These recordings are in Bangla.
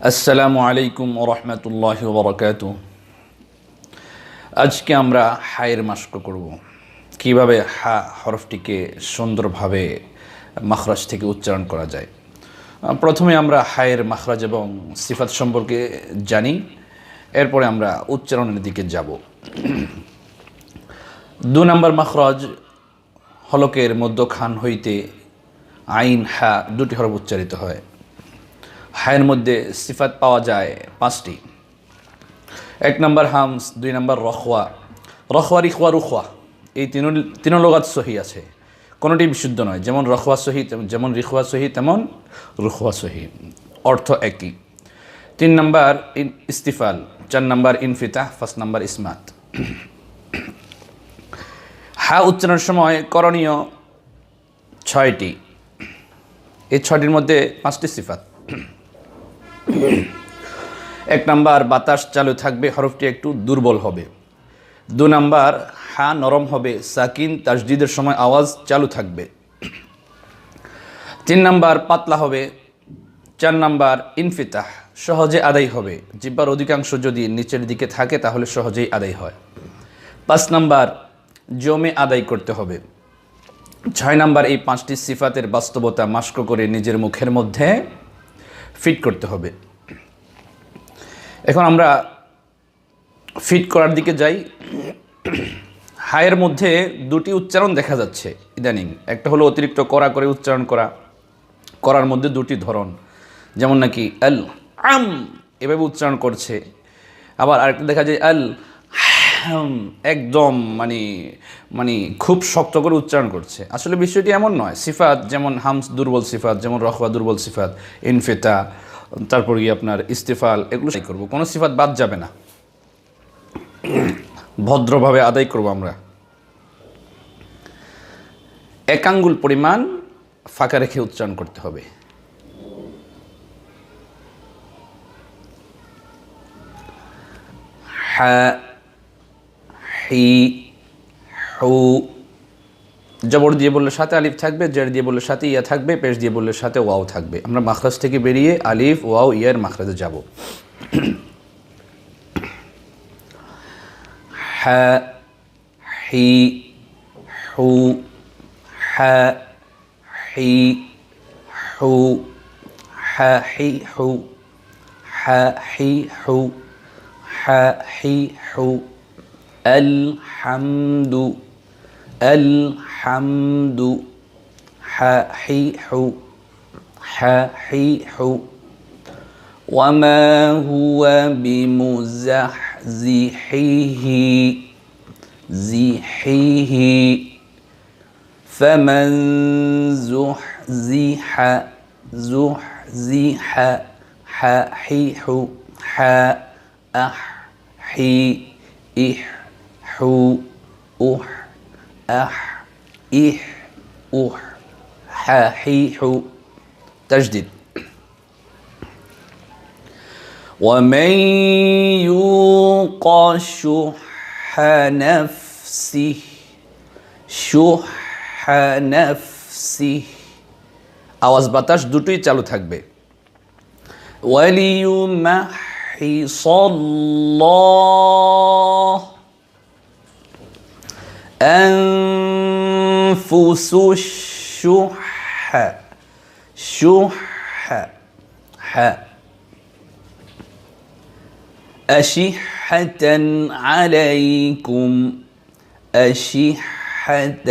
আসসালামু আলাইকুম ওয়া রাহমাতুল্লাহি ওয়া বারাকাতুহু। আজকে আমরা হায়ের মাস্ক করব। কিভাবে হা হরফটিকে সুন্দরভাবে মাখরাজ থেকে উচ্চারণ করা যায়। প্রথমে আমরা হায়ের মাখরাজ এবং সিফাত সম্পর্কে জানি, এরপরে আমরা উচ্চারণের দিকে যাব। ২ নম্বর মাখরাজ হলকের মধ্যখান হইতে আইন হা দুটি হরফ উচ্চারিত হয়। হায়ের মধ্যে সিফাত পাওয়া যায় ৫টি। ১ নম্বর হামস, ২ নম্বর রখওয়া, রখওয়া রিখওয়া রুখওয়া, এই তিন লগাত সহি আছে, কোনোটি বিশুদ্ধ নয়। যেমন রখওয়া সহি, যেমন রিখওয়া সহি, তেমন রুখওয়া সহি, অর্থ একই। ৩ নম্বর ইস্তিফাল, ৪ নম্বর ইনফিতাহ, ৫ নম্বর ইসমাত। হা উচ্চারণের সময় করণীয় ৬টি। এই ৬টির মধ্যে ৫টি সিফাত। ১ নম্বর বাতাস চালু থাকবে, হরফটি একটু দুর্বল হবে। ২ নম্বর হা নরম হবে, সাকিন তাসদিদের সময় আওয়াজ চালু থাকবে। ৩ নম্বর পাতলা হবে। ৪ নম্বর ইনফিতাহ, সহজে আদায় হবে। জিহ্বার অধিকাংশ যদি নিচের দিকে থাকে তাহলে সহজেই আদায় হয়। ৫ নম্বর জমে আদায় করতে হবে। ৬ নম্বর এই ৫টি সিফাতের বাস্তবতা মাস্ক করে নিজের মুখের মধ্যে ফিট করতে হবে। এখন আমরা ফিট করার দিকে যাই। হায়ের মধ্যে দুটি উচ্চারণ দেখা যাচ্ছে ইদানিং। একটা হলো অতিরিক্ত কড়া করে উচ্চারণ করার মধ্যে দুটি ধরন, যেমন নাকি আল আম এভাবে উচ্চারণ করছে, আবার আরেকটা দেখা যায় আল হাম, একদম মানে খুব শক্ত করে উচ্চারণ করছে। আসলে বিষয়টি এমন নয়। সিফাত যেমন হামস দুর্বল সিফাত, যেমন রখওয়া দুর্বল সিফাত, ইনফিতা, তারপর গিয়ে আপনার ইস্তিফাল, এগুলো করব, কোনো সিফাত বাদ যাবে না, ভদ্রভাবে আদায় করব আমরা। ১ আঙ্গুল পরিমাণ ফাঁকা রেখে উচ্চারণ করতে হবে। হা, হি, হু, জবর দিয়ে বললে সাথে আলিফ থাকবে, জের দিয়ে বললে সাথে ইয়া থাকবে, পেশ দিয়ে বললে সাথে ওয়াও থাকবে। আমরা মাখরাজ থেকে বেরিয়ে আলিফ ওয়াও ইয়ার মাখরাজে যাব। হা, হি, হু, হা, হি, হু, হা, হি, হু, হা, হি, হু, হা, হি, হু, আলহামদু, আলহামদু, হা, হি, হু, হা, হি, হু। ওয়ামা হুয়া বিমুজাহজিহিহি, জিহিহি, ফামান যুহজিহা, যুহজিহা, হা, হি, হু, হা, আহ, হি, ইহ, হু, উহ, আহ, ইহ, উহ, হা, হি, হু। তাজদিদ। ومن يوق شح نفسه, شح نفسه, আওয়াজ বাতাস দুটোই চালু থাকবে। وليمحص الله أنفس الشح, شح, ح, أشحة عليكم, أشحة,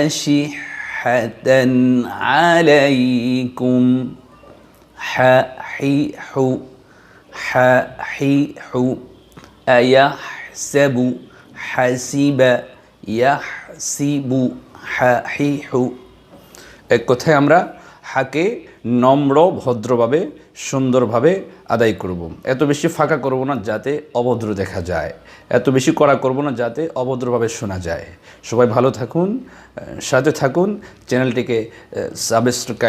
أشحة عليكم, ح, حي, حو, ح, حي, حو, أيحسب, حسب, يحسب, ح, حي, حو। এক কথায় আমরা হাকে নম্র ভদ্রভাবে সুন্দরভাবে আদায় করব। এত বেশি ফাঁকা করব না যাতে অভদ্র দেখা যায়, এত বেশি কড়া করব না যাতে অভদ্রভাবে শোনা যায়। সবাই ভালো থাকুন, সাথে থাকুন, চ্যানেলটিকে সাবস্ক্রাইব